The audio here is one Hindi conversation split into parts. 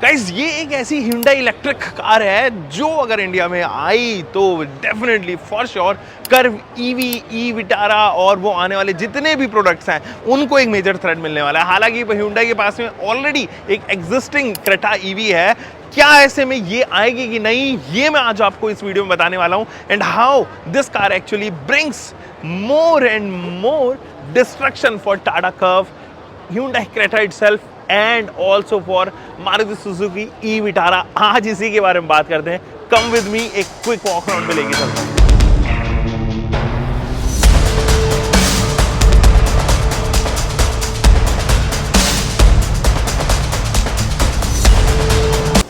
गाइस ये एक ऐसी Hyundai इलेक्ट्रिक कार है जो अगर इंडिया में आई तो definitely for sure Curvv EV, e Vitara और वो आने वाले जितने भी प्रोडक्ट्स हैं उनको एक मेजर थ्रेड मिलने वाला है। हालांकि Hyundai के पास में ऑलरेडी एक एग्जिस्टिंग क्रेटा ईवी है, क्या ऐसे में ये आएगी कि नहीं, ये मैं आज आपको इस वीडियो में बताने वाला हूं। And how this car actually brings more and more destruction for Tata curve, Hyundai Creta itself and also for Maruti Suzuki e Vitara। आज इसी के बारे में बात करते हैं। कम विद मी, एक क्विक वॉक अराउंड पे लेके चलता हूं।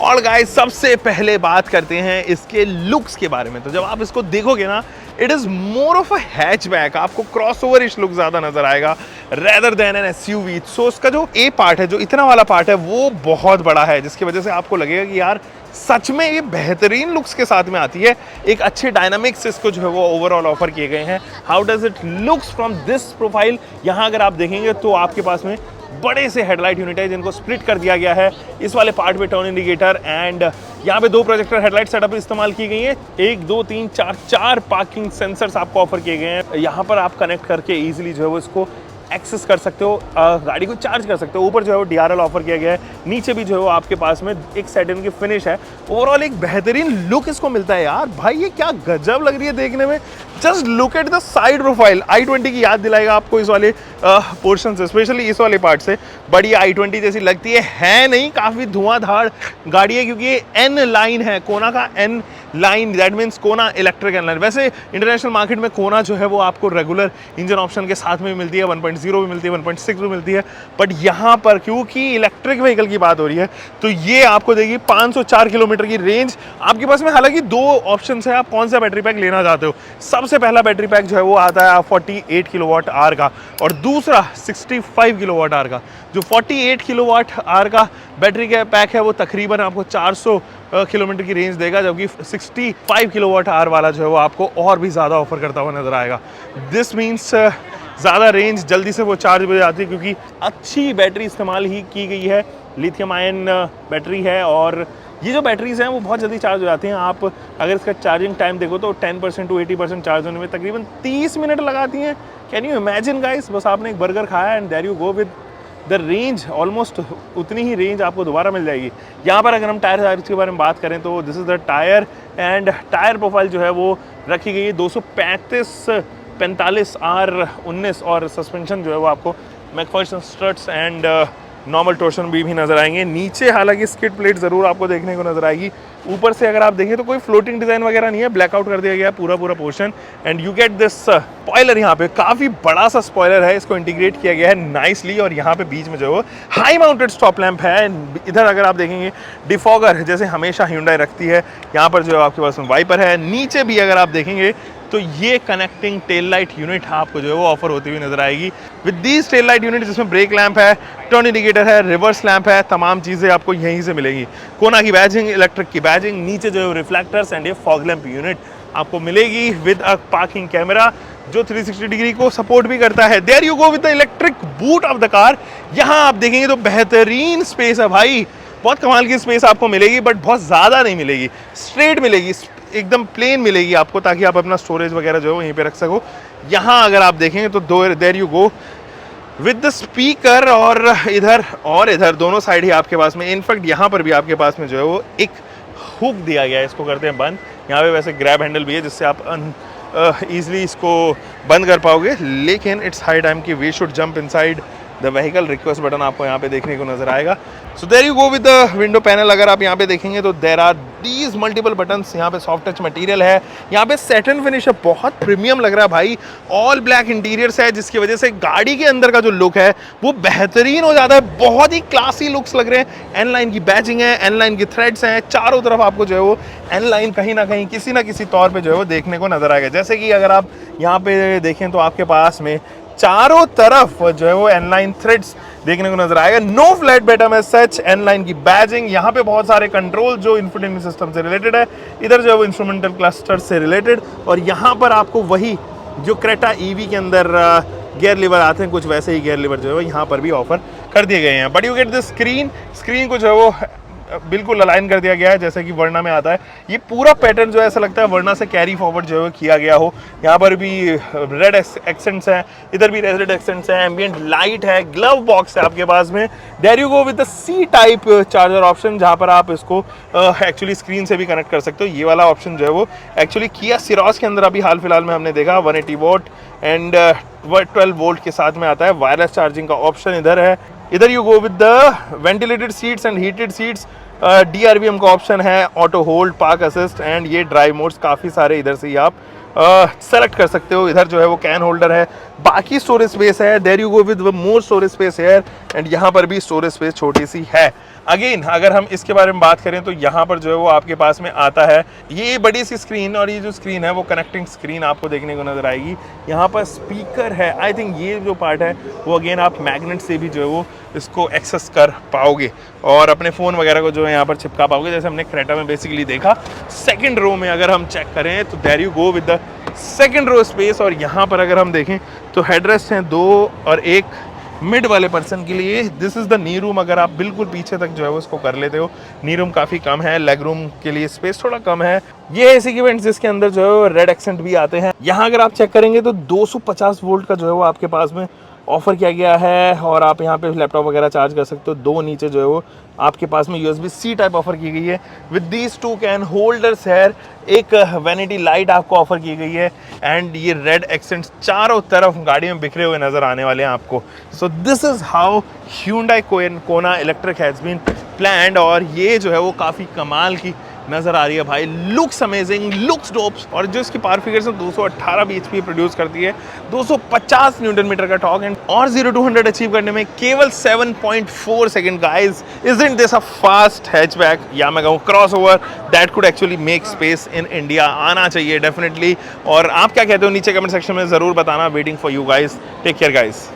और गाइस सबसे पहले बात करते हैं इसके लुक्स के बारे में। तो जब आप इसको देखोगे ना, it is more of a hatchback, आपको क्रॉसओवर इश लुक ज्यादा नजर आएगा रेदर देन एन एसयूवी। सो उसका जो ए पार्ट है, जो इतना वाला पार्ट है, वो बहुत बड़ा है, जिसकी वजह से आपको लगेगा कि यार सच में ये बेहतरीन लुक्स के साथ में आती है। एक अच्छे डायनामिक्स इसको जो है वो ओवरऑल ऑफर किए गए हैं। How does it looks from this profile, यहाँ अगर आप देखेंगे तो आपके पास में बड़े से हेडलाइट यूनिट है जिनको स्प्लिट कर दिया गया है। इस वाले पार्ट पे टर्न इंडिकेटर एंड यहाँ पे दो प्रोजेक्टर हेडलाइट सेटअप इस्तेमाल की गई है। 1 2 3 4 पार्किंग सेंसर्स आपको ऑफर किए गए हैं। यहाँ पर आप कनेक्ट करके इजीली जो है वो इसको एक्सेस कर सकते हो, गाड़ी को चार्ज कर सकते हो। ऊपर जो है वो DRL ऑफर किया गया है, नीचे भी जो है वो आपके पास में एक सैटिन की फिनिश है। ओवरऑल एक बेहतरीन लुक इसको मिलता है यार। भाई ये क्या गजब लग रही है देखने में। Just look at the side profile. i20 की याद दिलाएगा आपको इस वाले पोर्शन से, स्पेशली इस वाले पार्ट से। बड़ी i20 जैसी लगती है नहीं, काफ़ी धुआंधार गाड़ी है क्योंकि ये N लाइन है, कोना का N लाइन, दैट मीन्स कोना इलेक्ट्रिक N लाइन। वैसे इंटरनेशनल मार्केट में कोना जो है वो आपको रेगुलर इंजन ऑप्शन के साथ में मिलती है, 1.0 भी मिलती है, 1.6 भी मिलती है। बट यहाँ पर क्योंकि इलेक्ट्रिक व्हीकल की बात हो रही है तो ये आपको देगी 504 किलोमीटर की रेंज आपके पास में। हालांकि दो ऑप्शन है, आप कौन सा बैटरी पैक लेना चाहते हो। सबसे पहला बैटरी पैक जो है वो आता है 48 किलोवाट आवर का, और दूसरा 65 किलोवाट आवर का। जो 48 किलोवाट आवर का बैटरी का पैक है वो तकरीबन आपको 400 किलोमीटर की रेंज देगा, जबकि 65 किलोवाट आवर वाला जो है वो आपको और भी ज़्यादा ऑफर करता हुआ नजर आएगा। दिस मीन्स ज़्यादा रेंज, जल्दी से वो चार्ज हो जाती है क्योंकि अच्छी बैटरी इस्तेमाल ही की गई है। लिथियम आयन बैटरी है और ये जो बैटरीज हैं वो बहुत जल्दी चार्ज हो जाती हैं। आप अगर इसका चार्जिंग टाइम देखो तो 10% टू 80% चार्ज होने में तकरीबन 30 मिनट लगाती हैं। कैन यू इमेजिन गाइस, बस आपने एक बर्गर खाया and there you go with the range, almost उतनी ही रेंज आपको दोबारा मिल जाएगी। यहाँ पर अगर हम टायर साइज के बारे में बात करें तो this is the tyre and tyre profile जो है वो रखी गई है 235/45 R19 और सस्पेंशन जो है वो आपको Macpherson struts and normal torsion भी नजर आएंगे। नीचे हालांकि स्किड प्लेट जरूर आपको देखने को नजर आएगी। ऊपर से अगर आप देखें तो कोई फ्लोटिंग डिजाइन वगैरह नहीं है, ब्लैकआउट कर दिया गया है पूरा portion. And you get this spoiler, यहाँ पे काफी बड़ा सा स्पॉइलर है, इसको इंटीग्रेट किया गया है नाइसली। और यहाँ पे बीच में जो है हाई माउंटेड स्टॉप लैंप है। इधर अगर आप देखेंगे डिफॉगर जैसे हमेशा Hyundai रखती है, यहाँ पर जो है आपके पास वाइपर है। नीचे भी अगर आप देखेंगे तो ये कनेक्टिंग टेल लाइट यूनिट आपको जो है वो ऑफर होती हुई नजर आएगी with these tail light unit, जिसमें ब्रेक लैंप है, टर्न इंडिकेटर है, रिवर्स लैंप है। तमाम चीज़ें आपको यहीं से मिलेगी। कोना की बैजिंग, इलेक्ट्रिक की बैजिंग, नीचे जो है रिफ्लेक्टर्स एंड ये फॉग लैंप यूनिट आपको मिलेगी विद अ पार्किंग कैमरा जो 360 डिग्री को सपोर्ट भी करता है। There you go with the electric boot of the car. यहाँ आप देखेंगे तो बेहतरीन स्पेस है भाई, बहुत कमाल की स्पेस आपको मिलेगी, बट बहुत ज़्यादा नहीं मिलेगी, स्ट्रेट मिलेगी, एकदम प्लेन मिलेगी आपको, ताकि आप अपना स्टोरेज वगैरह जो है वहीं पे रख सको। यहाँ अगर आप देखेंगे तो there you go with the speaker, और इधर दोनों साइड ही आपके पास में, इनफैक्ट यहाँ पर भी आपके पास में जो है वो एक हुक दिया गया है, इसको करते हैं बंद। यहाँ पे वैसे ग्रैब हैंडल भी है जिससे आप ईजिली इसको बंद कर पाओगे, लेकिन इट्स हाई टाइम कि we should jump inside the vehicle. Request button आपको यहाँ पे देखने को नजर आएगा। So there you go with the window panel. अगर आप यहाँ पे देखेंगे तो there are these multiple buttons. यहाँ पे सॉफ्ट टच मटेरियल है, यहाँ पे सैटिन फिनिश है, बहुत प्रीमियम लग रहा है भाई। ऑल ब्लैक इंटीरियर्स है जिसकी वजह से गाड़ी के अंदर का जो लुक है वो बेहतरीन हो जाता है। बहुत ही क्लासी लुक्स लग रहे हैं। एन लाइन की बैजिंग है, एन लाइन की थ्रेड्स हैं, चारों तरफ आपको जो है वो एन लाइन कहीं ना कहीं किसी ना किसी तौर पर जो है वो देखने को नजर आएगा। जैसे कि अगर आप यहाँ पे देखें तो आपके पास में चारों तरफ जो है वो एन लाइन थ्रेड्स देखने को नजर आएगा। नो फ्लैट बॉटम है सच, एन लाइन की बैजिंग। यहाँ पे बहुत सारे कंट्रोल जो इंफोटेनमेंट सिस्टम से रिलेटेड है, इधर जो है वो इंस्ट्रूमेंटल क्लस्टर से रिलेटेड, और यहाँ पर आपको वही जो क्रेटा ईवी के अंदर गियर लीवर आते हैं, कुछ वैसे ही गियर लीवर जो है वो यहाँ पर भी ऑफर कर दिए गए हैं। But you get the screen को जो है वो बिल्कुल अलाइन कर दिया गया है जैसे कि वर्ना में आता है। ये पूरा पैटर्न जो है ऐसा लगता है वर्ना से कैरी फॉरवर्ड जो है किया गया हो। यहाँ पर भी रेड एक्सेंट्स हैं, इधर भी रेड एक्सेंट्स हैं, एम्बियंट लाइट है, ग्लव बॉक्स है आपके पास में। There you go with the C type charger option, जहाँ पर आप इसको एक्चुअली स्क्रीन से भी कनेक्ट कर सकते हो। ये वाला ऑप्शन जो है वो एक्चुअली किया सिरोस के अंदर अभी हाल फिलहाल में हमने देखा 180 वोल्ट एंड 12 वोल्ट के साथ में आता है। वायरलेस चार्जिंग का ऑप्शन इधर है। इधर you go with the ventilated seats and heated seats, DRVM का ऑप्शन है, auto hold, park assist and ये ड्राइव मोड्स काफ़ी सारे इधर से ही आप सेलेक्ट कर सकते हो। इधर जो है वो कैन होल्डर है, बाकी स्टोरेज स्पेस है। There you go with more storage space here and यहाँ पर भी स्टोरेज स्पेस छोटी सी है। अगेन अगर हम इसके बारे में बात करें तो यहाँ पर जो है वो आपके पास में आता है ये बड़ी सी स्क्रीन, और ये जो स्क्रीन है वो कनेक्टिंग स्क्रीन आपको देखने को नजर आएगी। यहाँ पर स्पीकर है, आई थिंक ये जो पार्ट है वो अगेन आप मैग्नेट से भी जो है वो इसको एक्सेस कर पाओगे और अपने फ़ोन वगैरह को जो है यहाँ पर चिपका पाओगे, जैसे हमने क्रेटा में बेसिकली देखा। सेकंड रो में अगर हम चेक करें तो there you go with the second row space, और यहाँ पर अगर हम देखें तो हेडरेस्ट हैं 2 और एक मिड वाले पर्सन के लिए। This is the knee room, अगर आप बिल्कुल पीछे तक जो है उसको कर लेते हो। नी रूम काफ़ी कम है, लेग रूम के लिए स्पेस थोड़ा कम है। ये ऐसे इवेंट्स जिसके अंदर जो है रेड एक्सेंट भी आते हैं। यहाँ अगर आप चेक करेंगे तो 250 वोल्ट का जो है वो आपके पास में ऑफर किया गया है, और आप यहाँ पे लैपटॉप वगैरह चार्ज कर सकते हो। 2 नीचे जो है वो आपके पास में USB-C टाइप ऑफर की गई है विद दीज 2 कैन होल्डर्स है। एक वैनिटी लाइट आपको ऑफर की गई है एंड ये रेड एक्सेंट्स चारों तरफ गाड़ी में बिखरे हुए नजर आने वाले हैं आपको। So this is how Hyundai Kona electric has been planned, और ये जो है वो काफ़ी कमाल की नज़र आ रही है भाई। लुक्स अमेजिंग, लुक्स डोप्स, और जो इसकी पावर फिगर्स है 218 bhp प्रोड्यूस करती है, 250 न्यूटन मीटर का टॉर्क एंड और 0 to 100 अचीव करने में केवल 7.4 second. Guys, isn't this a fast hatchback, या मैं कहूँ crossover that could actually make space in India? आना चाहिए डेफिनेटली। और आप क्या कहते हो नीचे कमेंट सेक्शन में ज़रूर बताना। Waiting for you guys, take care guys.